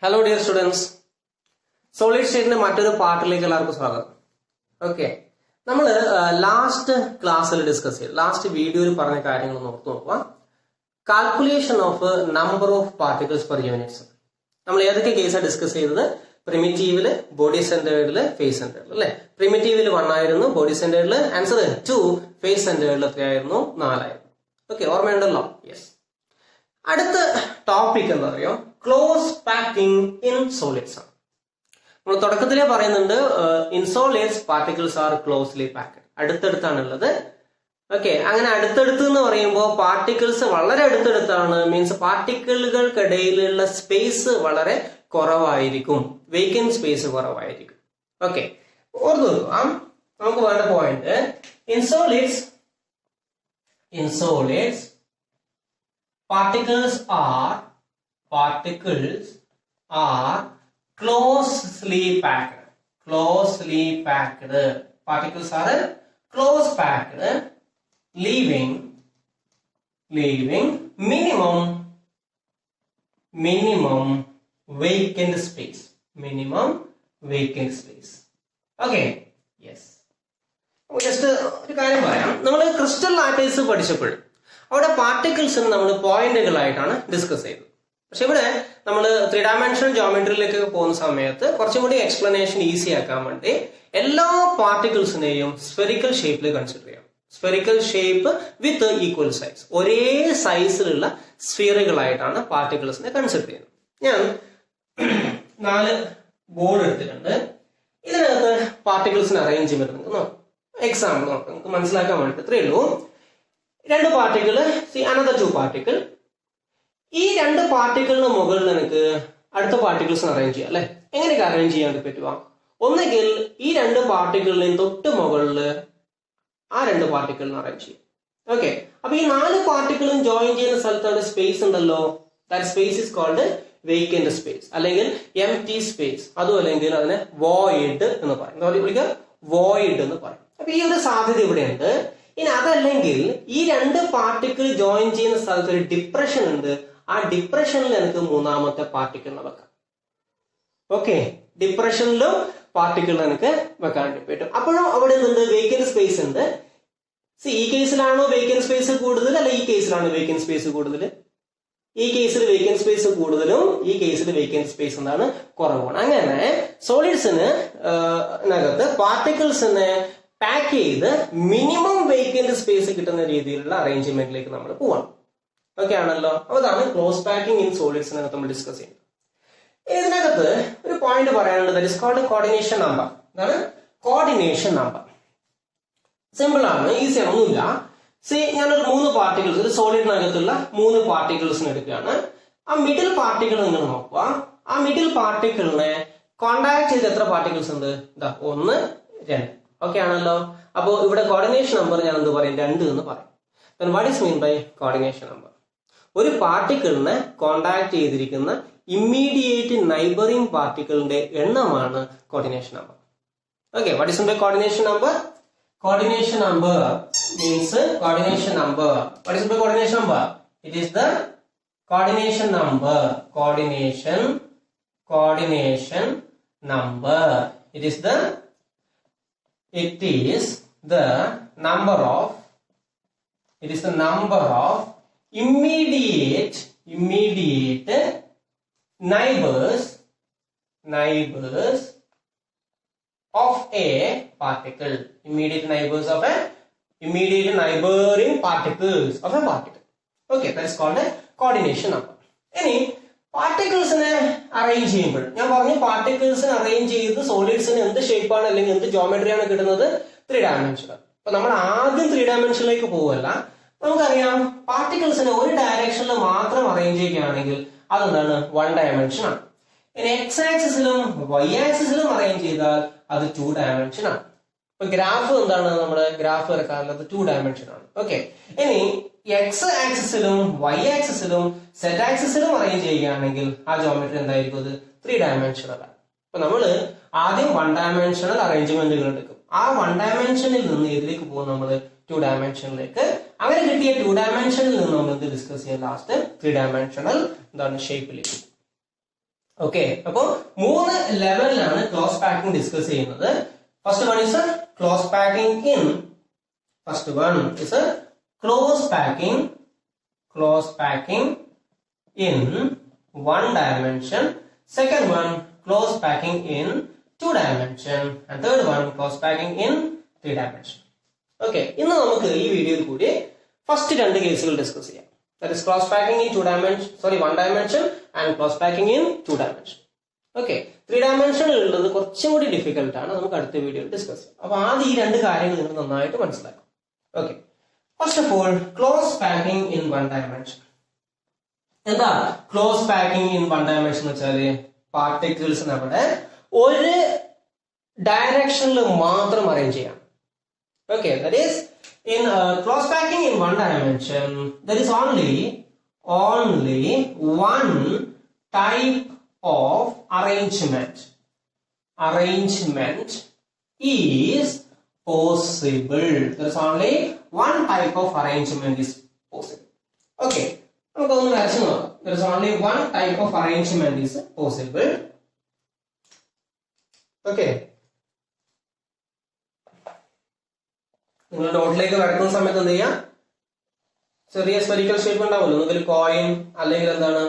Hello dear students. Solid state മറ്റൊരു പാർട്ടിലേക്ക് എല്ലാവർക്കും സ്വാഗതം. ഓക്കെ, നമ്മൾ ലാസ്റ്റ് ക്ലാസ്സിൽ ഡിസ്കസ് ചെയ്തു, ലാസ്റ്റ് വീഡിയോയിൽ പറഞ്ഞ കാര്യങ്ങൾ ഓർത്ത് നോക്കുക. Calculation of number of particles per units. നമ്മൾ ഏതൊക്കെ കേസാണ് ഡിസ്കസ് ചെയ്തത്? പ്രിമിറ്റീവില്, ബോഡി സെന്റേർഡില്, ഫേസ് സെന്റേർഡിൽ അല്ലെ. പ്രിമിറ്റീവില് 1 ആയിരുന്നു, ബോഡി സെന്റേർഡിൽ ആൻസർ 2, ഫേസ് സെന്റേർഡിൽ എത്രയായിരുന്നു? 4 ആയിരുന്നു. ഓക്കെ, ഓർമ്മയുണ്ടല്ലോ? യെസ്. അടുത്ത ടോപ്പിക് എന്താ പറയുക? ക്ലോസ് പാക്കിംഗ് ഇൻ സോളിഡ്സ് ആണ്. നമ്മൾ തുടക്കത്തിലേ പറയുന്നുണ്ട്, in solids particles are closely packed. അടുത്തടുത്താണുള്ളത്. ഓക്കെ, അങ്ങനെ അടുത്തടുത്ത് എന്ന് പറയുമ്പോൾ പാർട്ടിക്കിൾസ് വളരെ അടുത്തടുത്താണ്. മീൻസ് പാർട്ടിക്കിളുകൾക്കിടയിലുള്ള സ്പേസ് വളരെ കുറവായിരിക്കും, വേക്കന്റ് സ്പേസ് കുറവായിരിക്കും. ഓക്കെ, ഓർത്ത് വെക്കുക. നമുക്ക് വേണ്ട point, in solids particles are closely packed. Particles are close packed, leaving minimum vacant space. Okay, yes. Just ഒരു കാര്യം പറയാം. നമ്മൾ ക്രിസ്റ്റൽ ലാറ്റിസ് പഠിച്ചപ്പോൾ അവിടെ പാർട്ടിക്കിൾസ് നമ്മൾ പോയിന്റുകളായിട്ടാണ് ഡിസ്കസ് ചെയ്തത്. പക്ഷെ ഇവിടെ നമ്മൾ 3 ഡയമെൻഷണൽ ജോമെട്രിയിലേക്ക് പോകുന്ന സമയത്ത് കുറച്ചും കൂടി എക്സ്പ്ലനേഷൻ ഈസി ആക്കാൻ വേണ്ടി എല്ലാ പാർട്ടിക്കിൾസിനെയും സ്ഫെറിക്കൽ ഷേപ്പിൽ കൺസിഡർ ചെയ്യാം. Spherical shape with equal size, ഒരേ സൈസിലുള്ള സ്ഫിയറുകളായിട്ടാണ് പാർട്ടിക്കിൾസിനെ കൺസിഡർ ചെയ്യുന്നത്. ഞാൻ 4 ബോർഡ് എടുത്തിട്ടുണ്ട്. ഇതിനകത്ത് പാർട്ടിക്കിൾസിന് അറേഞ്ച് ചെയ്യുന്നത് എക്സാമ്പിൾ നോക്കാം, നമുക്ക് മനസ്സിലാക്കാൻ വേണ്ടി. ഇത്രയേ ഉള്ളൂ. 2 പാർട്ടിക്കിൾ, അനദർ 2 പാർട്ടിക്കിൾ. ഈ 2 പാർട്ടിക്കിളിന് മുകളിൽ എനിക്ക് അടുത്ത പാർട്ടിക്കിൾസിന് അറേഞ്ച് ചെയ്യാം അല്ലെ. എങ്ങനെയൊക്കെ അറേഞ്ച് ചെയ്യാൻ പറ്റുക? ഒന്നുകിൽ ഈ 2 പാർട്ടിക്കിളിനെയും തൊട്ട് മുകളിൽ ആ 2 പാർട്ടിക്കിളിന് അറേഞ്ച് ചെയ്യും. ഓക്കെ, അപ്പൊ ഈ 4 പാർട്ടിക്കിളും ജോയിൻ ചെയ്യുന്ന സ്ഥലത്താണ് സ്പേസ് ഉണ്ടല്ലോ. That space is called vacant space അല്ലെങ്കിൽ എംപ്റ്റി സ്പേസ്. അതും അല്ലെങ്കിൽ അതിനെ വോയിഡ് എന്ന് പറയും. എന്താ വിളിക്കുക? വോയിഡ് എന്ന് പറയും. അപ്പൊ ഈ ഒരു സാധ്യത ഇവിടെയുണ്ട്. ഇനി അതല്ലെങ്കിൽ ഈ 2 പാർട്ടിക്കിൾ ജോയിൻ ചെയ്യുന്ന സ്ഥലത്ത് ഒരു ഡിപ്രഷൻ ഉണ്ട്. ആ ഡിപ്രഷനിൽ എനിക്ക് മൂന്നാമത്തെ പാർട്ടിക്കിളിനെ വെക്കാം. ഓക്കെ, ഡിപ്രഷനിലും പാർട്ടിക്കിൾ എനിക്ക് വെക്കാൻ പറ്റും. അപ്പോഴും അവിടെ എന്തുണ്ട്? വേക്കന്റ് സ്പേസ് ഉണ്ട്. ഈ കേസിലാണോ വേക്കന്റ് സ്പേസ് കൂടുതൽ, അല്ല ഈ കേസിലാണോ വേക്കന്റ് സ്പേസ് കൂടുതൽ? ഈ കേസിൽ വേക്കന്റ് സ്പേസ് കൂടുതലും, ഈ കേസിൽ വേക്കന്റ് സ്പേസ് എന്താണ്? കുറവാണ്. അങ്ങനെ സോളിഡ്സിന് നകത്ത് പാർട്ടിക്കിൾസിനെ പാക്ക് ചെയ്ത് മിനിമം വേക്കന്റ് സ്പേസ് കിട്ടുന്ന രീതിയിലുള്ള അറേഞ്ച്മെന്റിലേക്ക് നമ്മൾ പോവാം. ഓക്കെ ആണല്ലോ? അതാണ് ക്ലോസ് പാക്കിംഗ് ഇൻ സോളിഡ്സിനകത്ത് നമ്മൾ ഡിസ്കസ് ചെയ്യുന്നത്. ഇതിനകത്ത് ഒരു പോയിന്റ് പറയാനുള്ളത്, that is called coordination number. എന്താണ് കോർഡിനേഷൻ നമ്പർ? സിമ്പിൾ ആണ്, ഈസി ആണ്, ഒന്നുമില്ല. ഞാനൊരു 3 പാർട്ടിക്കിൾസ്, ഒരു സോളിഡിനകത്തുള്ള 3 പാർട്ടിക്കിൾസിന് എടുക്കുകയാണ്. ആ മിഡിൽ പാർട്ടിക്കിൾ നിങ്ങൾ നോക്കുക. ആ മിഡിൽ പാർട്ടിക്കിളിനെ കോണ്ടാക്ട് ചെയ്ത് എത്ര പാർട്ടിക്കിൾസ് ഉണ്ട്? 1, 2. ഓക്കെ ആണല്ലോ? അപ്പോ ഇവിടെ കോർഡിനേഷൻ നമ്പർ ഞാൻ എന്ത് പറയും? 2 എന്ന് പറയും. Then what is mean by coordination number? ഒരു പാർട്ടിക്കിളിനെ കോണ്ടാക്ട് ചെയ്തിരിക്കുന്ന ഇമ്മീഡിയറ്റ് നൈബറിംഗ് പാർട്ടിക്കിളിന്റെ എണ്ണമാണ് coordination number. Okay, what is mean by coordination number? Coordination number means coordination number. What is mean by coordination number? It is the coordination number. Coordination number. It is the number of immediate neighbors of a particle. Immediate neighboring particles of a particle. Okay, that is called a coordination number. Any പാർട്ടിക്കിൾസിനെ arrange ചെയ്യുമ്പോൾ ഞാൻ പറഞ്ഞു, പാർട്ടിക്കിൾസിനെ arrange ചെയ്ത് സോളിഡ്സിന് എന്ത് ഷേപ്പാണ് അല്ലെങ്കിൽ എന്ത് ജോമെട്രിയാണ് കിട്ടുന്നത്? 3 ഡയമെൻഷണൽ. അപ്പൊ നമ്മൾ ആദ്യം 3 ഡയമെൻഷനിലേക്ക് പോവല്ല. നമുക്കറിയാം, പാർട്ടിക്കിൾസിനെ ഒരു ഡയറക്ഷനിൽ മാത്രം അറേഞ്ച് ചെയ്യുകയാണെങ്കിൽ അതെന്താണ്? 1 ഡയമെൻഷൻ ആണ്. ഇനി എക്സ് ആക്സിസിലും വൈ ആക്സിസിലും അറേഞ്ച് ചെയ്താൽ അത് 2 ഡയമെൻഷൻ ആണ്. ഇപ്പൊ ഗ്രാഫ് എന്താണ്? നമ്മുടെ ഗ്രാഫ് വരക്കാറുള്ളത് 2 ഡയമെൻഷൻ ആണ്. ഓക്കെ, ഇനി എക്സ് ആക്സിസിലും വൈ ആക്സിസിലും സെറ്റ് ആക്സിസിലും അറേഞ്ച് ചെയ്യുകയാണെങ്കിൽ ആ ജോമെട്രി എന്തായിരിക്കും? അത് 3 ഡയമെൻഷണൽ ആണ്. അപ്പൊ നമ്മള് ആദ്യം 1 ഡയമെൻഷണൽ അറേഞ്ച്മെന്റുകൾ എടുക്കും. ആ 1 ഡയമെൻഷനിൽ നിന്ന് ഇതിലേക്ക് പോകും നമ്മൾ 2 ഡയമെൻഷനിലേക്ക്. അങ്ങനെ കിട്ടിയ 2 ഡയമെൻഷനിൽ നിന്ന് നമ്മൾ ഡിസ്കസ് ചെയ്യാൻ ലാസ്റ്റ് 3 ഡയമെൻഷണൽ എന്താണ് ഷേപ്പിലേക്ക്. ഓക്കെ, അപ്പൊ 3 ലെവലിലാണ് ക്ലോസ് പാക്കിംഗ് ഡിസ്കസ് ചെയ്യുന്നത്. First one is close packing in in one dimension, second one close packing in 2 dimension, and third one close packing in 3 dimension. Okay, ഇന്ന് നമുക്ക് ഈ വീഡിയോയിൽ കൂടി ഫസ്റ്റ് 2 കേസുകൾ ഡിസ്കസ് ചെയ്യാം. That is close packing in 1 dimension and close packing in 2 dimension. Okay, 3 dimension ഉള്ളത് കുറച്ചും കൂടി ഡിഫിക്കൽട്ട് ആണ്, നമുക്ക് അടുത്ത വീഡിയോയിൽ ഡിസ്കസ് ചെയ്യാം. അപ്പൊ ആദ്യം ഈ 2 കാര്യങ്ങൾ നിങ്ങൾ നന്നായിട്ട് മനസ്സിലാക്കും. Okay, first of all close packing in 1 dimension. എന്താ ക്ലോസ് പാക്കിംഗ് ഇൻ 1 dimension എന്ന് വെച്ചാല് പാർട്ടിക്കിൾസ് നമ്മുടെ ഒരു ഡയറക്ഷനിൽ മാത്രം അറേഞ്ച് ചെയ്യാം. Okay, that is in close packing in 1 dimension, there is only one type of arrangement. Arrangement is possible. There is only one type of arrangement is possible. Okay, there is only one type of arrangement is possible. Okay, നിങ്ങൾ നോട്ടിലേക്ക് വരക്കുന്ന സമയത്ത് എന്ത് ചെയ്യാം, ചെറിയ spherical shape ഉണ്ടാവുമല്ലോ, ഒന്നുകിൽ coin അല്ലെങ്കിൽ എന്താണ്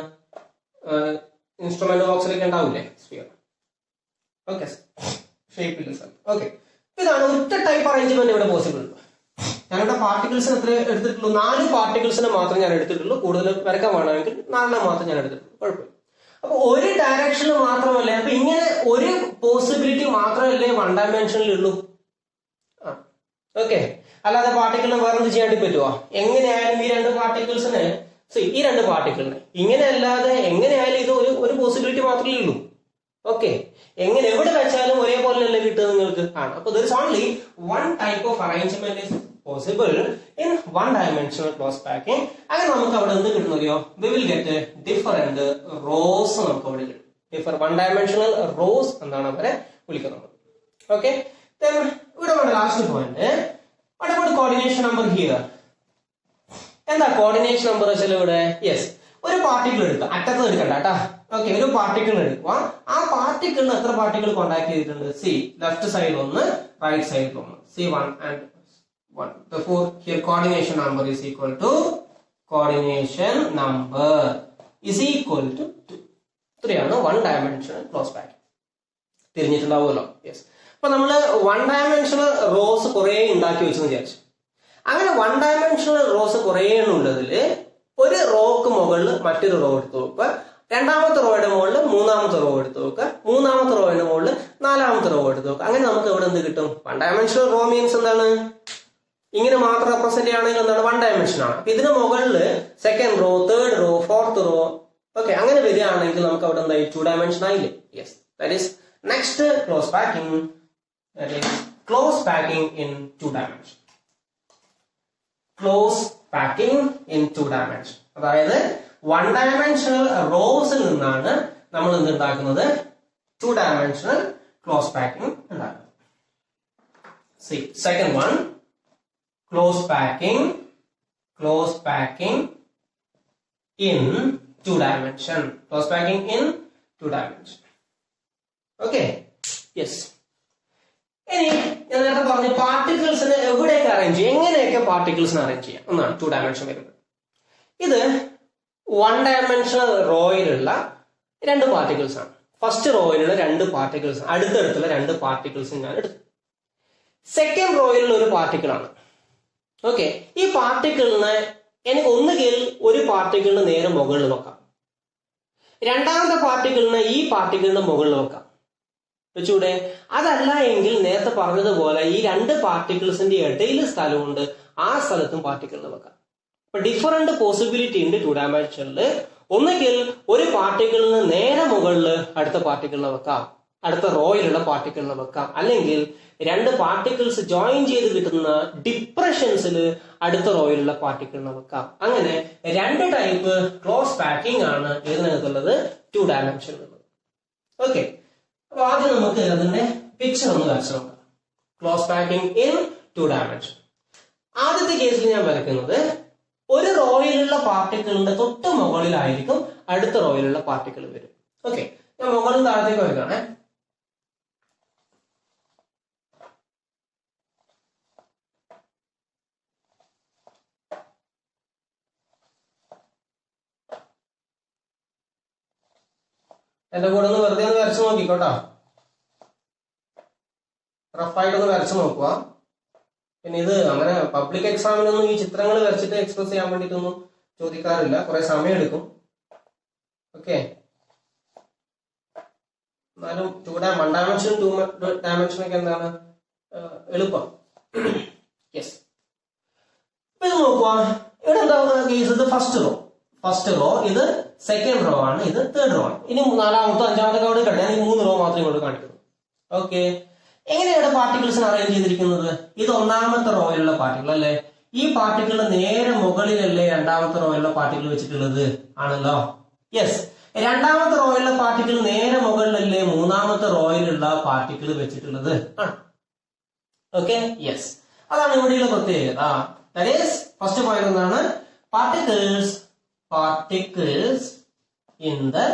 ഇൻസ്ട്രുമെന്റ് ബോക്സിലേക്ക് ഉണ്ടാവില്ലേ സ്ഫിയർ. ഓക്കെ, ഷേപ്പില്ല സാർ. ഓക്കെ, ഇതാണ് ഒറ്റ ടൈപ്പ് അറേഞ്ച്മെന്റ് ഇവിടെ പോസിബിൾ. ഞാനിവിടെ പാർട്ടിക്കിൾസിന് എത്ര എടുത്തിട്ടുള്ളൂ? 4 പാർട്ടിക്കിൾസിനെ മാത്രം ഞാൻ എടുത്തിട്ടുള്ളൂ. കൂടുതൽ വരക്കാൻ വേണമെങ്കിൽ 4 മാത്രം ഞാൻ എടുത്തിട്ടുള്ളൂ, കുഴപ്പമില്ല. അപ്പൊ ഒരു ഡയറക്ഷനിൽ മാത്രമല്ലേ, അപ്പൊ ഇങ്ങനെ ഒരു പോസിബിലിറ്റി മാത്രമല്ലേ 1 dimensionൽ ഉള്ളൂ. ഓക്കെ, അല്ലാതെ പാർട്ടിക്കിളിനെ വേറെ എന്ത് ചെയ്യാണ്ടി പറ്റുമോ? എങ്ങനെയായാലും ഈ 2 പാർട്ടിക്കിൾസിന് ഈ 2 പാർട്ടിക്കിളിന് ഇങ്ങനെ അല്ലാതെ എങ്ങനെയായാലും ഇത് ഒരു പോസിബിലിറ്റി മാത്രമേ ഉള്ളൂ. ഓക്കെ, എങ്ങനെ എവിടെ വെച്ചാലും ഒരേപോലെ അല്ലേ കിട്ടുക നിങ്ങൾക്ക് ആണ്. അപ്പൊ there is only one type of arrangement is possible in 1 dimensional close packing. അങ്ങനെ നമുക്ക് അവിടെ എന്ത് കിട്ടുന്നറിയോ? We will get different rows. നമുക്ക് അവിടെ കിട്ടും 1 dimensional rows എന്നാണ് അവരെ വിളിക്കുന്നത്. ഓക്കെ, ഇവിടെ വേണ്ട last point. what about coordination number here? എന്താ കോർഡിനേഷൻ നമ്പർ വെച്ചാൽ ഇവിടെ യെസ് ഒരു പാർട്ടിക്കിൾ എടുക്കുക, അറ്റത്ത് എടുക്കണ്ട കേട്ടാ. ഓക്കെ, ഒരു പാർട്ടിക്കിൾ എടുക്കുക. ആ പാർട്ടിക്കിളിന് എത്ര പാർട്ടിക്കിൾ കോണ്ടാക്ട് ചെയ്തിട്ടുണ്ട്? C left side 1, right side 1. C1 and 1. Therefore here coordination number is equal to 2. 3 ആണ് 1 dimensional close packing. തിരിഞ്ഞിട്ടുണ്ടാവുമല്ലോ. യെസ്, അപ്പൊ നമ്മള് 1 dimensional റോസ് കുറെ ഉണ്ടാക്കി വെച്ചെന്ന് വിചാരിച്ചു. അങ്ങനെ 1 dimensional റോസ് കുറെ ഉള്ളതില് ഒരു റോക്ക് മുകളിൽ മറ്റൊരു റോ എടുത്ത് നോക്കുക, രണ്ടാമത്തെ റോയുടെ മുകളിൽ മൂന്നാമത്തെ റോ എടുത്ത് നോക്കുക, മൂന്നാമത്തെ റോയുടെ മുകളിൽ നാലാമത്തെ റോ എടുത്ത് നോക്കുക. അങ്ങനെ നമുക്ക് ഇവിടെ എന്ത് കിട്ടും? 1 dimensional റോ മീൻസ് എന്താണ്? ഇങ്ങനെ മാത്രം റെപ്രസെന്റ് ചെയ്യുകയാണെങ്കിൽ എന്താണ്? 1 dimension ആണ്. അപ്പൊ ഇതിന് മുകളിൽ second row, third row, fourth raw, okay, അങ്ങനെ വരികയാണെങ്കിൽ നമുക്ക് അവിടെ എന്തായി? 2 dimension ആയില്ലേ? Yes, that is next close packing. That is close packing in 2 dimension. Close packing in 2 dimension. അതായത് 1 dimensional റോസിൽ നിന്നാണ് നമ്മൾ എന്ത് ഉണ്ടാക്കുന്നത്? 2 dimensional close packing ഉണ്ടാക്കുന്നത്. See, second one, close packing in 2 dimension. Close packing in 2 dimension. Okay, yes. ഇനി ഞാൻ നേരത്തെ പറഞ്ഞു പാർട്ടിക്കിൾസിന് എവിടെയൊക്കെ അറേഞ്ച് ചെയ്യാം, എങ്ങനെയൊക്കെ പാർട്ടിക്കിൾസിന് അറേഞ്ച് ചെയ്യാം എന്നാണ് 2 dimension വരുന്നത്. ഇത് 1 dimensional റോയിലുള്ള 2 പാർട്ടിക്കിൾസ് ആണ്. ഫസ്റ്റ് റോയിലുള്ള 2 പാർട്ടിക്കിൾസ്, അടുത്തടുത്തുള്ള 2 പാർട്ടിക്കിൾസ് ഞാൻ എടുത്തു. സെക്കൻഡ് റോയിലുള്ള ഒരു പാർട്ടിക്കിൾ ആണ്. ഓക്കെ, ഈ പാർട്ടിക്കിളിനെ എനിക്ക് ഒന്നുകിൽ ഒരു പാർട്ടിക്കിളിന് നേരെ മുകളിൽ വെക്കാം, രണ്ടാമത്തെ പാർട്ടിക്കിളിനെ ഈ പാർട്ടിക്കിളിന്റെ മുകളിൽ വെക്കാം, വെച്ചൂടെ? അതല്ല എങ്കിൽ നേരത്തെ പറഞ്ഞതുപോലെ ഈ 2 പാർട്ടിക്കിൾസിന്റെ ഇടയിൽ സ്ഥലമുണ്ട്, ആ സ്ഥലത്തും പാർട്ടിക്കിളിന് വെക്കാം. അപ്പൊ ഡിഫറെന്റ് പോസിബിലിറ്റി ഉണ്ട് 2 dimensionൽ. ഒന്നുകിൽ ഒരു പാർട്ടിക്കിളിന് നേരെ മുകളിൽ അടുത്ത പാർട്ടിക്കിളിനെ വെക്കാം, അടുത്ത റോയിലുള്ള പാർട്ടിക്കിളിനെ വെക്കാം, അല്ലെങ്കിൽ 2 പാർട്ടിക്കിൾസ് ജോയിൻ ചെയ്ത് കിട്ടുന്ന ഡിപ്രഷൻസിൽ അടുത്ത റോയിലുള്ള പാർട്ടിക്കിളിനെ വെക്കാം. അങ്ങനെ 2 ടൈപ്പ് ക്ലോസ് പാക്കിംഗ് ആണ് ഇതിനകത്തുള്ളത് 2 dimensionൽ. ഓക്കെ, അപ്പൊ ആദ്യം നമുക്ക് അതിന്റെ പിക്ചർ ഒന്ന് വരച്ചു നോക്കാം. Close packing in 2 dimension. ആദ്യത്തെ കേസിൽ ഞാൻ വരയ്ക്കുന്നത് ഒരു റോയിലുള്ള പാർട്ടിക്കിളിന്റെ തൊട്ട് മുകളിലായിരിക്കും അടുത്ത റോയിലുള്ള പാർട്ടിക്കിൾ വരും. ഓക്കെ, ഞാൻ മുകളിൽ താഴത്തേക്ക് വയ്ക്കുകയാണേ. എന്റെ കൂടെ ഒന്ന് വെറുതെ ഒന്ന് വരച്ചു നോക്കിക്കോട്ടോ. റഫായിട്ടൊന്ന് വരച്ചു നോക്കുക. പിന്നെ ഇത് അങ്ങനെ പബ്ലിക് എക്സാമിനൊന്നും ഈ ചിത്രങ്ങൾ വരച്ചിട്ട് എക്സ്പ്രസ് ചെയ്യാൻ വേണ്ടിയിട്ടൊന്നും ചോദിക്കാറില്ല, കുറെ സമയം എടുക്കും. ഓക്കെ, എന്നാലും 1 ഡയമെൻഷൻ 2 ഡയമെൻഷൻ ഒക്കെ എന്താണ് എളുപ്പം. യെസ്, ഇത് നോക്കുക. ഇവിടെ എന്താ കേസ്? ഇത് ഫസ്റ്റ് റോ, ഇത് സെക്കൻഡ് റോ ആണ്, ഇത് തേർഡ് റോ ആണ്. ഇനി 4ാമത്തെ 5ാമത്തെ അവിടെ കിടക്കാൻ ഞാൻ ഈ 3 റോ മാത്രമേ ഇങ്ങോട്ട് കാണിക്കുന്നു. ഓക്കെ, എങ്ങനെയാണ് പാർട്ടിക്കിൾസിന് അറേഞ്ച് ചെയ്തിരിക്കുന്നത്? ഇത് 1ാമത്തെ റോയിലുള്ള പാർട്ടിക്കിൾ അല്ലേ? ഈ പാർട്ടിക്കിൾ നേരെ മുകളിലല്ലേ 2ാമത്തെ റോയിലുള്ള പാർട്ടിക്കിൾ വെച്ചിട്ടുള്ളത്? ആണല്ലോ. യെസ്, 2ാമത്തെ റോയിലുള്ള പാർട്ടിക്കിൾ നേരെ മുകളിലല്ലേ 3ാമത്തെ റോയിലുള്ള പാർട്ടിക്കിൾ വെച്ചിട്ടുള്ളത്? ആണ്. ഓക്കെ, യെസ്, അതാണ് ഇവിടെയുള്ള പ്രത്യേകത. ദാറ്റ് ഈസ് ഫസ്റ്റ് പോയിന്റ് എന്താണ്? Particles in the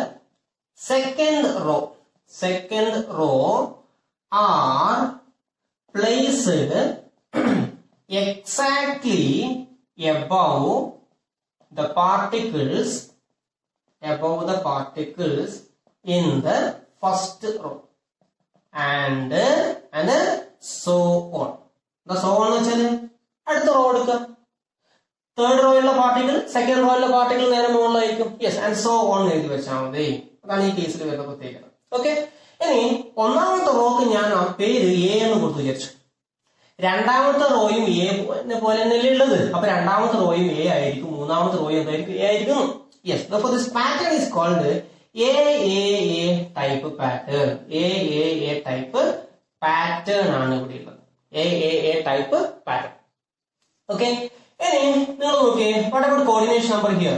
second row are placed exactly above the particles in the first row and so on. The so on വെച്ചാല് അടുത്ത റോ എടുക്കുക. തേർഡ് റോയിലുള്ള പാർട്ടിക്കിൾ സെക്കൻഡ് റോയിലുള്ള പാർട്ടിക്കിൾ നേരെ മുകളിലായിരിക്കും. Yes, and so on എഴുതി വെച്ചാൽ മതി. അതാണ് ഈ കേസിൽ വരുന്ന പ്രത്യേകത. ഓക്കെ, ഇനി 1ാമത്തെ റോക്ക് ഞാൻ ആ പേര് എ എന്ന് കൊടുത്തു വിചാരിച്ചു. 2ാമത്തെ റോയും എ പോലെ തന്നെയല്ലേ ഉള്ളത്. അപ്പൊ 2ാമത്തെ റോയും എ ആയിരിക്കും, 3ാമത്തെ റോയും എന്തായിരിക്കും? എ ആയിരിക്കും. Yes, therefore this pattern is called AAA type pattern. AAA type pattern ആണ് ഇവിടെ ഉള്ളത്. AAA type pattern. ഓക്കെ, ഇനി നിങ്ങൾ നോക്കിയേ, what about coordination number here?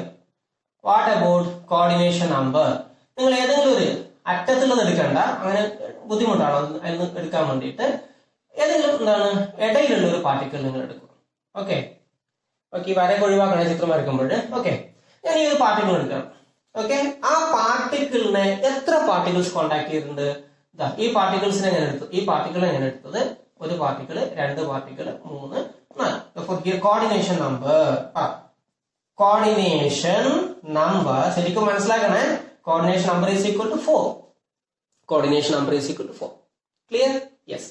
What about coordination number? നിങ്ങൾ ഏതെങ്കിലും ഒരു അറ്റത്തുള്ളത് എടുക്കണ്ട, അങ്ങനെ ബുദ്ധിമുട്ടാണോ അതിന് എടുക്കാൻ വേണ്ടിയിട്ട്. ഏതെങ്കിലും എന്താണ് ഇടയിലുള്ള ഒരു പാർട്ടിക്കിൾ നിങ്ങൾ എടുക്കും. ഓക്കെ, ഈ വരയൊക്കെ ഒഴിവാക്കണേ ചിത്രം വരയ്ക്കുമ്പോൾ. ഓക്കെ, ഞാൻ ഈ ഒരു പാർട്ടിക്കിൾ എടുക്കണം. ഓക്കെ, ആ പാർട്ടിക്കിളിനെ എത്ര പാർട്ടിക്കിൾസ് കോണ്ടാക്ട് ചെയ്തിട്ടുണ്ട്? ഈ പാർട്ടിക്കിൾസിനെ ഞാൻ എടുത്തു. ഈ പാർട്ടിക്കിളെ ഞാൻ എടുത്തത് 1 particle, 2 particle, 3, 4. Therefore here coordination number ശരിക്കും മനസ്സിലാക്കണേ. coordination number is equal to 4. coordination number is equal to 4. Clear? Yes.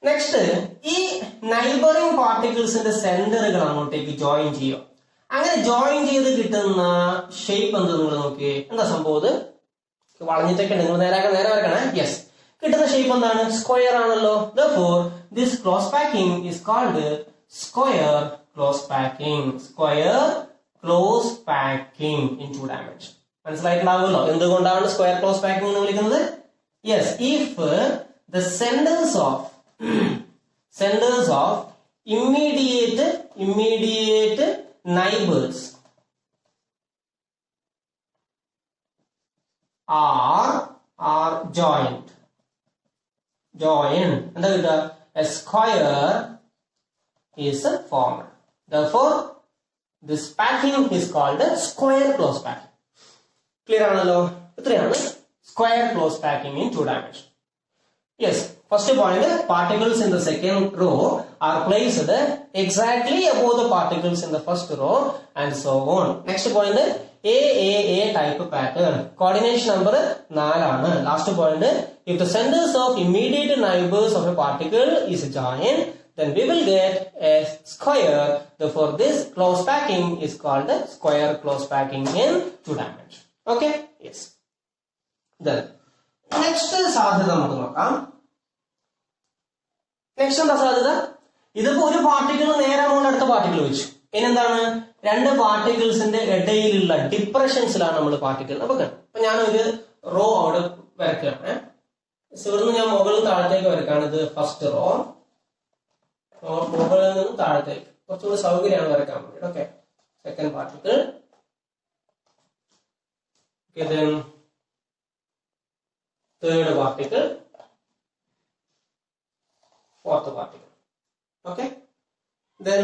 Next, ഈ നൈബറിംഗ് പാർട്ടിക്കിൾസിന്റെ സെന്ററുകൾ അങ്ങോട്ടേക്ക് ജോയിൻ ചെയ്യും. അങ്ങനെ ജോയിൻ ചെയ്ത് കിട്ടുന്ന ഷേപ്പ് എന്ത് നിങ്ങൾ നോക്കിയേ? എന്താ സംഭവം? വളഞ്ഞിട്ടൊക്കെ നിങ്ങൾ നേരെ വരക്കണേ. യെസ്, കിട്ടുന്ന ഷേപ്പ് എന്താണ്? സ്ക്വയർ ആണല്ലോ. Therefore this close packing is called square close packing. Square close packing in 2 dimension. മനസ്സിലായിട്ടുണ്ടാവുമല്ലോ എന്തുകൊണ്ടാണ് സ്ക്വയർ ക്ലോസ് പാക്കിംഗ് എന്ന് വിളിക്കുന്നത്? Yes, if the centers of immediate neighbors are joined എന്താ കിട്ടുക? a square is formed. Therefore this packing is called a square close packing. Clear ആണല്ലോ? ഇത്രയാണ് square close packing in 2 dimension. Yes, first point, particles in the second row are placed exactly above the particles in the first row and so on. Next point, AAA type pattern. Coordination number 4 ആണ്. Last point, if the centers of immediate neighbors of a particle is joined, then we will get a square. Therefore this close packing is called the square close packing in 2 dimension. Okay? Yes. Then next സാധ്യത നമുക്ക് നോക്കാം. Next എന്താ സാധ്യത? ഇതിപ്പോ ഒരു particle നേരെ മുകളിൽ അടുത്ത പാർട്ടിക്കിൾ വെച്ചു. ഇനി എന്താണ്? 2 പാർട്ടിക്കിൾസിന്റെ ഇടയിലുള്ള ഡിപ്രഷൻസിലാണ് നമ്മൾ പാർട്ടിക്കിൾ വെക്കുന്നത്. അപ്പൊ ഞാനൊരു റോ അവിടെ വരക്കുകയാണ്. ഇവിടുന്ന് ഞാൻ മുകളിൽ താഴത്തേക്ക് വരക്കാണ്. ഇത് ഫസ്റ്റ് റോ, മുകളിൽ നിന്ന് താഴത്തേക്ക് കുറച്ചുകൂടി സൗകര്യമാണ് വരക്കാൻ വേണ്ടി. Okay, second particle, then third particle, fourth particle. Okay, then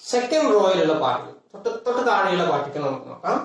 second row ഇലുള്ള പാർട്ടിക്കിൾ, തൊട്ട് താഴെയുള്ള പാർട്ടിക്കിൾ നമുക്ക് നോക്കാം.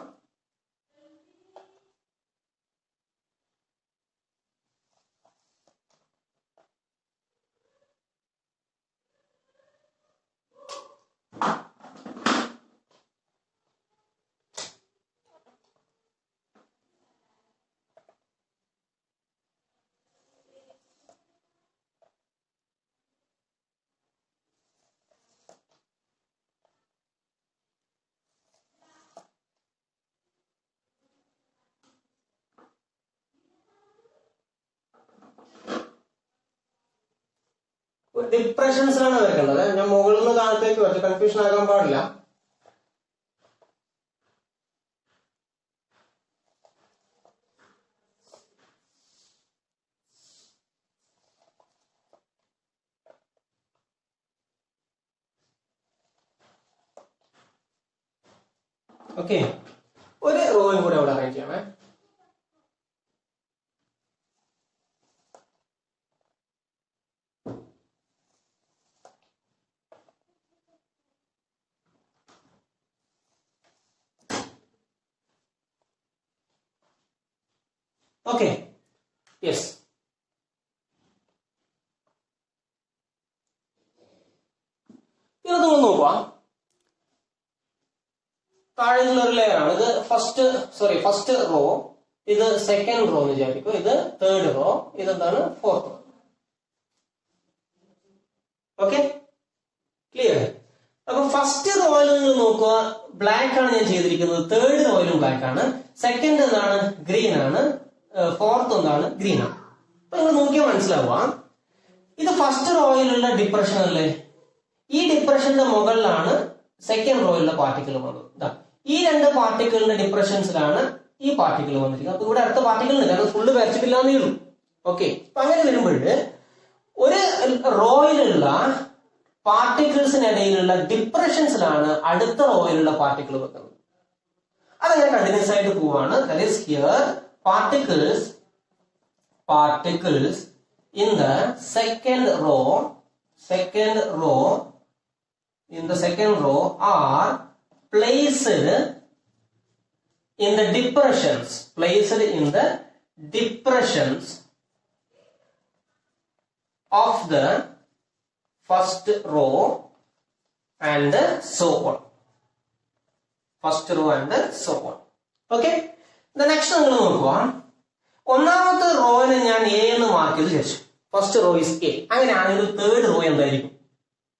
ഡിപ്രഷൻസിലാണ് വരേണ്ടത്. ഞാൻ മുകളിൽ നിന്ന് താഴത്തേക്ക് വരച്ചു, കൺഫ്യൂഷൻ ആകാൻ പാടില്ല. ഓക്കെ, ഒരു റോയും കൂടെ അവിടെ അറേഞ്ച് ചെയ്യണേ. Okay, yes. ഇത് നിങ്ങൾ നോക്കുക, താഴെയുള്ള ഒരു ലെയർ ആണ് ഇത്. ഫസ്റ്റ് റോ, ഇത് സെക്കൻഡ് റോ എന്ന് വിചാരിക്കും, ഇത് തേർഡ് റോ, ഇതെന്താണ് ഫോർത്ത് റോ. Okay, clear? അപ്പൊ ഫസ്റ്റ് റോയിൽ നിങ്ങൾ നോക്കുക, ബ്ലാക്ക് ആണ് ഞാൻ ചെയ്തിരിക്കുന്നത്. തേർഡ് റോയിലും ബ്ലാക്ക് ആണ്. സെക്കൻഡ് എന്താണ്? ഗ്രീൻ ആണ്. ഫോർത്ത് എന്താണ്? ഗ്രീൻ ആണ്. അപ്പൊ നിങ്ങൾ നോക്കിയാൽ മനസ്സിലാവുക, ഇത് ഫസ്റ്റ് റോയിലുള്ള ഡിപ്രഷൻ അല്ലേ? ഈ ഡിപ്രഷന്റെ മുകളിലാണ് സെക്കൻഡ് റോയിലുള്ള പാർട്ടിക്കിൾ വന്നത്. ഈ രണ്ട് പാർട്ടിക്കിളിന്റെ ഡിപ്രഷൻസിലാണ് ഈ പാർട്ടിക്കിൾ വന്നിരിക്കുന്നത്. അപ്പൊ ഇവിടെ അടുത്ത പാർട്ടിക്കിൾ ഉണ്ട്, കാരണം ഫുള്ള് വരച്ചിട്ടില്ല എന്നേ ഉള്ളൂ. ഓക്കെ, അപ്പൊ അങ്ങനെ വരുമ്പോൾ ഒരു റോയിലുള്ള പാർട്ടിക്കിൾസിനിടയിലുള്ള ഡിപ്രഷൻസിലാണ് അടുത്ത റോയിലുള്ള പാർട്ടിക്കിൾ വെക്കുന്നത്. അതങ്ങനെ കണ്ടിന്യൂസ് ആയിട്ട് പോവാണ്. That is here particles in the second row are placed in the depressions of the first row and so on. Okay, the next നിങ്ങൾ നോക്കുക, ഒന്നാമത്തെ റോയിനെ ഞാൻ എ എന്ന് മാർക്ക് ചെയ്ത് ശേഷം ഫസ്റ്റ് റോ ഇസ് എ. അങ്ങനെയാണെങ്കിൽ തേർഡ് റോ എന്തായിരിക്കും?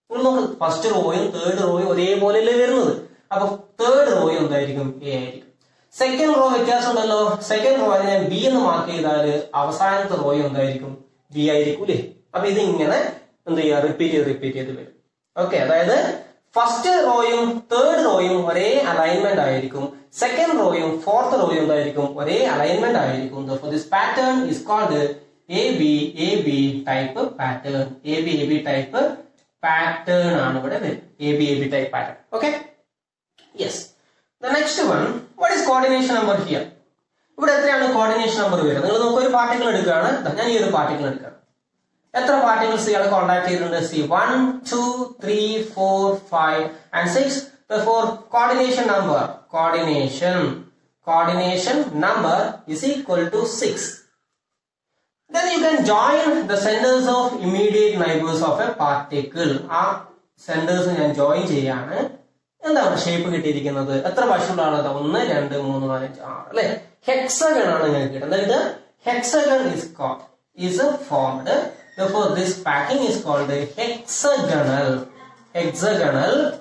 നിങ്ങൾ നോക്ക്, ഫസ്റ്റ് റോയും തേർഡ് റോയും ഒരേപോലെയല്ലേ വരുന്നത്. അപ്പൊ തേർഡ് റോയും എന്തായിരിക്കും? എ ആയിരിക്കും. സെക്കൻഡ് റോ വ്യത്യാസം ഉണ്ടല്ലോ. സെക്കൻഡ് റോയെ ഞാൻ ബി എന്ന് മാർക്ക് ചെയ്താൽ അവസാനത്തെ റോയും എന്തായിരിക്കും? ബി ആയിരിക്കും അല്ലേ? അപ്പൊ ഇത് ഇങ്ങനെ എന്ത് ചെയ്യുക? റിപ്പീറ്റ് ചെയ്ത് വരും. ഓക്കെ, അതായത് ഫസ്റ്റ് റോയും തേർഡ് റോയും ഒരേ അലൈൻമെന്റ് ആയിരിക്കും. സെക്കൻഡ് റോയും ഫോർത്ത് റോയും എന്തായിരിക്കും? ഒരേ അലൈൻമെന്റ് ആയിരിക്കും. This pattern is called AB type pattern. AB type pattern ആണ് ഇവിടെ വരും. AB type pattern. Okay, yes. The next one, what is coordination number here? ഇവിടെ എത്രയാണ് കോർഡിനേഷൻ നമ്പർ വരുന്നത്? നിങ്ങൾ നോക്കുക, ഒരു പാർട്ടിക്കിൾ എടുക്കുകയാണ്. ഞാൻ ഈ ഒരു പാർട്ടിക്കിൾ എടുക്കുകയാണ്. എത്ര പാർട്ടിക്കിൾസ് ഇയാൾ കോൺടാക്ട് ചെയ്തിട്ടുണ്ട്? C 1 2 3 4 5 and 6. Therefore coordination number is equal to 6. Then you can join the centers of immediate neighbors of a particle. ആ സെന്റേഴ്സ് ഞാൻ ജോയിൻ ചെയ്യാണ്. എന്താണ് ഷേപ്പ് കിട്ടിയിരിക്കുന്നത്? എത്ര വശങ്ങളാണ്? 1 2 3 4 5 6 അല്ലെ? ഹെക്സഗൺ ആണ് ഞങ്ങൾക്ക് കിട്ടുന്നത്. ഇത് hexagon is formed. Therefore this packing is called hexagonal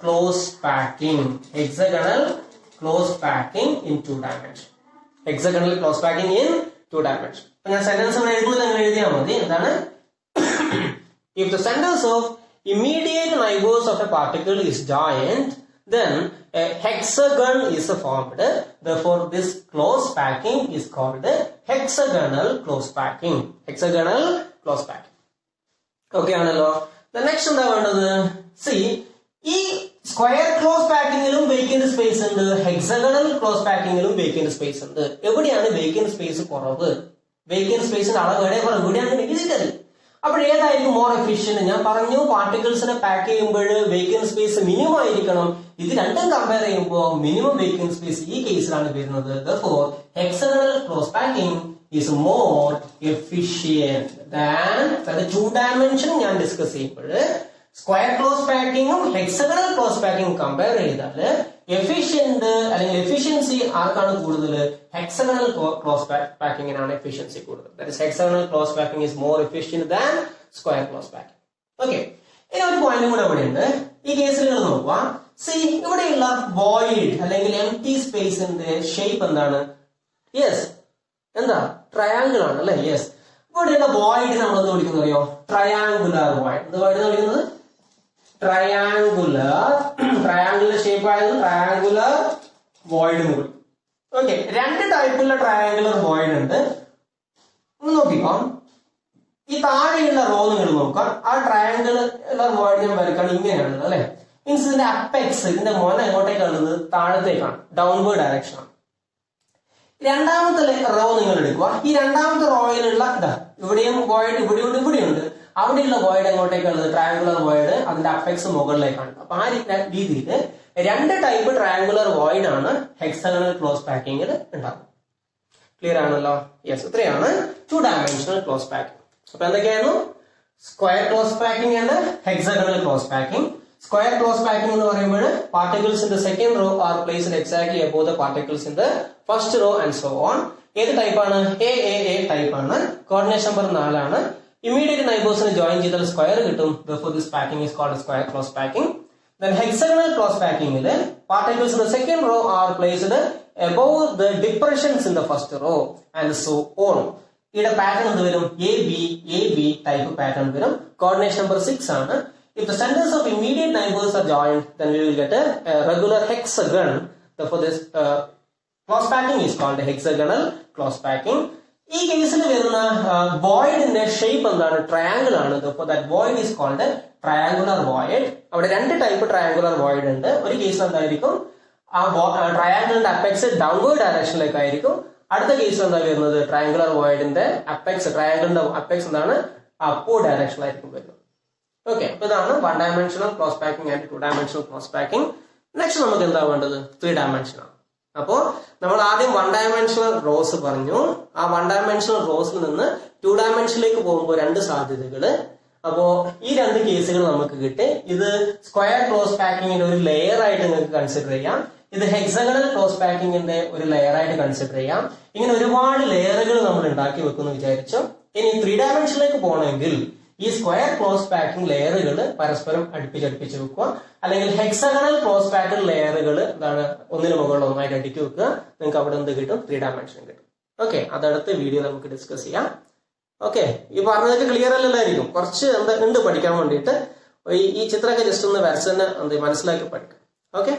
close packing. Hexagonal close packing in 2 dimensions. Hexagonal close packing in 2 dimensions. അപ്പോൾ ഞാൻ സെന്റൻസ് ഇവിടെ എഴുതുന്നത് അങ്ങനെ എഴുതിയാൽ മതി. എന്താണ്? If the centers of immediate neighbors of a particle is joined, then a hexagon is formed. Therefore this close packing is called hexagonal close packing. Okay ആണല്ലോ. The next എന്താ വേണ്ടത്? See, ഈ സ്ക്വയർ ക്ലോസ് പാക്കിങ്ങിലും വേക്കന്റ് സ്പേസ് ഉണ്ട്, hexagonal close പാക്കിങ്ങിലും vacant space ഉണ്ട്. എവിടെയാണ് vacant space കുറവ്? Vacant സ്പേസിന്റെ അളവ് എവിടെയാണ് ഡിജിറ്റൽ. അപ്പോൾ ഏതായിരിക്കും മോർ എഫിഷ്യന്റ്? ഞാൻ പറഞ്ഞു, പാർട്ടിക്കിൾസിനെ പാക്ക് ചെയ്യുമ്പോൾ വേക്കന്റ് സ്പേസ് മിനിമം ആയിരിക്കണം. ഇത് രണ്ടും കമ്പയർ ചെയ്യുമ്പോൾ മിനിമം വേക്കന്റ് സ്പേസ് ഈ കേസിലാണ് വരുന്നത്. Therefore hexagonal close packing is more efficient than the 2 dimension ഞാൻ ഡിസ്കസ് ചെയ്യുമ്പോൾ സ്ക്വയർ ക്ലോസ് പാക്കിങ്ങും ഹെക്സഗണൽ ക്ലോസ് പാക്കിംഗ് കമ്പയർ ചെയ്താൽ എഫിഷ്യന്റ് അല്ലെങ്കിൽ എഫിഷ്യൻസി ആർക്കാണ് കൂടുതൽ? ഹെക്സഗണൽ ക്ലോസ് പാക്കിങ്ങിനാണ് എഫിഷ്യൻസി കൂടുതൽ. That is hexagonal close packing is more efficient than square close packing. Okay, ഇനി ഒരു പോയിന്റും കൂടെ ഇവിടെ ഉണ്ട്. ഈ കേസിൽ നിങ്ങൾ നോക്കുക, സി ഇവിടെയുള്ള വോയിഡ് അല്ലെങ്കിൽ എംപ്റ്റി സ്പേസിന്റെ ഷേപ്പ് എന്താണ്? യെസ്, എന്താ? ട്രയാങ്കിൾ ആണ് അല്ലെ? യെസ്. ഇവിടെയുള്ള void നമ്മൾ എന്ത് വിളിക്കുന്നത് അറിയോ? Triangular void. എന്ത് void എന്ന് വിളിക്കുന്നത്? ട്രയാങ്കുലർ ഷേപ്പ് ആയത് ട്രയാങ്കുലർ void എന്ന് വിളിക്കും. ഓക്കെ, രണ്ട് ടൈപ്പുള്ള ട്രയാങ്കുലർ void ഉണ്ട്. നോക്കിക്കോ, ഈ താഴെയുള്ള റോ നിങ്ങൾ നോക്കാം. ആ ട്രയാങ്കുലർ void ഞാൻ വരയ്ക്കാണ് ഇങ്ങനെയാണുള്ളത് അല്ലെ. മീൻസ് ഇതിന്റെ അപ്പെക്സ്, ഇതിന്റെ മോന എങ്ങോട്ടേക്കാണുള്ളത്? താഴത്തേക്കാണ്, ഡൗൺവേർഡ് ഡയറക്ഷൻ ആണ്. രണ്ടാമത്തെ റോ നിങ്ങൾ എടുക്കുക. ഈ രണ്ടാമത്തെ റോയിലുള്ള ഇവിടെയും void, ഇവിടെയുണ്ട്, ഇവിടെയുണ്ട്. അവിടെയുള്ള void എങ്ങോട്ടേക്കുള്ളത്? ട്രയാങ്കുലർ void, അതിന്റെ അപ്പെക്സ് മുകളിലേക്കാണ്. അപ്പൊ ആ രീതിയിൽ രണ്ട് ടൈപ്പ് ട്രയാങ്കുലർ void ആണ് ഹെക്സഗണൽ ക്ലോസ് പാക്കിങ്ങിൽ ഉണ്ടാകും. ക്ലിയർ ആണല്ലോ? യെസ്, ഇത്രയാണ് 2 dimensional ക്ലോസ് പാക്കിംഗ്. അപ്പൊ എന്തൊക്കെയായിരുന്നു? Square close packing and hexagonal close packing. Square close packing എന്ന് പറയുമ്പോൾ particles in the second rho are placed exactly above the particles in the first row and so on. ഏത് ടൈപ്പാണ്? A type ആണ്. Coordination number 4 ആണ്. Immediate നൈബേഴ്സിന് join ചെയ്താൽ square കിട്ടും. Therefore this packing is called square close packing. Then hexagonal close packing il particles in the second row are placed above the depressions in the first row and so on. Ida pattern endu varum? AB type pattern varum. Coordination number 6 ആണ്. If the centers of immediate neighbors are joined, then we will get a regular hexagon. Therefore this close packing is called hexagonal close packing. ഈ കേസിൽ വരുന്ന voidന്റെ shape എന്താണ്? Triangle ആണ്. Therefore that void is called triangular void. അവിടെ രണ്ട് type triangular void ഉണ്ട്. ഒരു case എന്തായിരിക്കും? ആ ട്രയാങ്കിളിന്റെ അപ്പെക്സ് ഡൗൺവേർഡ് ഡയറക്ഷനിലേക്കായിരിക്കും. അടുത്ത കേസ് എന്താ വരുന്നത്? ട്രയാങ്കുലർ voidന്റെ അപ്പെക്സ്, ട്രയാങ്കിളിന്റെ അപ്പെക്സ് എന്താണ്? അപ്വേർഡ് ഡയറക്ഷനിലായിരിക്കും വരുന്നത്. ഓക്കെ, അപ്പൊ ഇതാണ് 1 dimensional close packing and 2 dimensional close packing. Next നമുക്ക് എന്താ വേണ്ടത്? 3 dimensional. അപ്പോ നമ്മൾ ആദ്യം 1 dimensional റോസ് പറഞ്ഞു. ആ 1 dimensional റോസിൽ നിന്ന് 2 dimensionലേക്ക് പോകുമ്പോൾ രണ്ട് സാധ്യതകള്. അപ്പോ ഈ രണ്ട് കേസുകൾ നമുക്ക് കിട്ടി. ഇത് സ്ക്വയർ ക്ലോസ് പാക്കിങ്ങിന്റെ ഒരു ലെയർ ആയിട്ട് നിങ്ങൾക്ക് കൺസിഡർ ചെയ്യാം. ഇത് ഹെക്സഗണൽ ക്ലോസ് പാക്കിങ്ങിന്റെ ഒരു ലെയർ ആയിട്ട് കൺസിഡർ ചെയ്യാം. ഇങ്ങനെ ഒരുപാട് ലെയറുകൾ നമ്മൾ ഉണ്ടാക്കി വെക്കുന്നു വിചാരിച്ചു. ഇനി 3 dimensionലേക്ക് പോകണമെങ്കിൽ ഈ സ്ക്വയർ ക്ലോസ് പാക്കിംഗ് ലെയറുകൾ പരസ്പരം അടുപ്പിച്ച് വെക്കുക. അല്ലെങ്കിൽ ഹെക്സഗണൽ ക്ലോസ് പാക്കിംഗ് ലെയറുകൾ എന്താണ് ഒന്നിന് മുകളിൽ ഒന്നായിട്ട് അടുക്കി വെക്കുക. നിങ്ങൾക്ക് അവിടെ എന്ത് കിട്ടും? 3 dimension കിട്ടും. ഓക്കെ, അതടുത്ത വീഡിയോ നമുക്ക് ഡിസ്കസ് ചെയ്യാം. ഓക്കെ, ഈ പറഞ്ഞതൊക്കെ ക്ലിയർ അല്ലല്ലായിരിക്കും. കുറച്ച് എന്താ ഉണ്ട് പഠിക്കാൻ വേണ്ടിയിട്ട്. ഈ ചിത്രമൊക്കെ ജസ്റ്റ് ഒന്ന് വരച്ച് തന്നെ മനസ്സിലാക്കി പഠിക്കാം. ഓക്കെ.